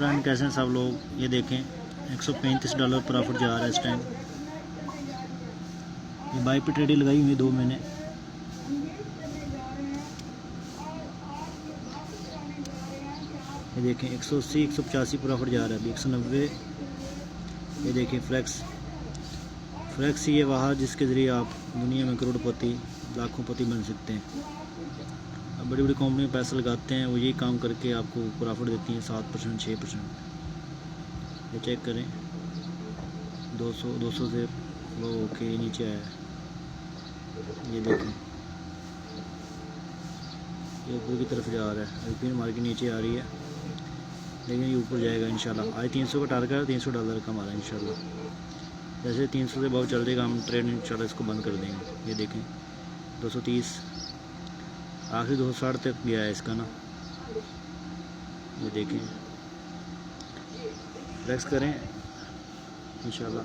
Friend, कैसे हैं सब लोग। ये देखें $135 प्रॉफिट जा रहा है इस टाइम। ये बाई पे ट्रेडिंग लगाई हुई 2 महीने। ये देखें 180 185 प्रॉफिट जा रहा है अभी 190। ये देखें फ्लैक्स ये वहाँ जिसके ज़रिए आप दुनिया में करोड़पति लाखोंपति बन सकते हैं। अब बड़ी बड़ी कंपनी में पैसा लगाते हैं, वो यही काम करके आपको प्रॉफिट देती हैं 7% 6%। ये चेक करें 200 से वो ओके नीचे आया। ये देखें ये ऊपर की तरफ जा रहा है, अभी फिर मार्केट नीचे आ रही है, लेकिन ये ऊपर जाएगा इंशाल्लाह। आज 300 का टारगेट है, $300 का हमारा इंशाल्लाह। जैसे 300 से बहुत चल जाएगा, हम ट्रेड इंशाल्लाह इसको बंद कर देंगे। ये देखें 230 आखिरी 260 तक गया है इसका ना। ये देखें फ्लेक्स करें इंशाल्लाह।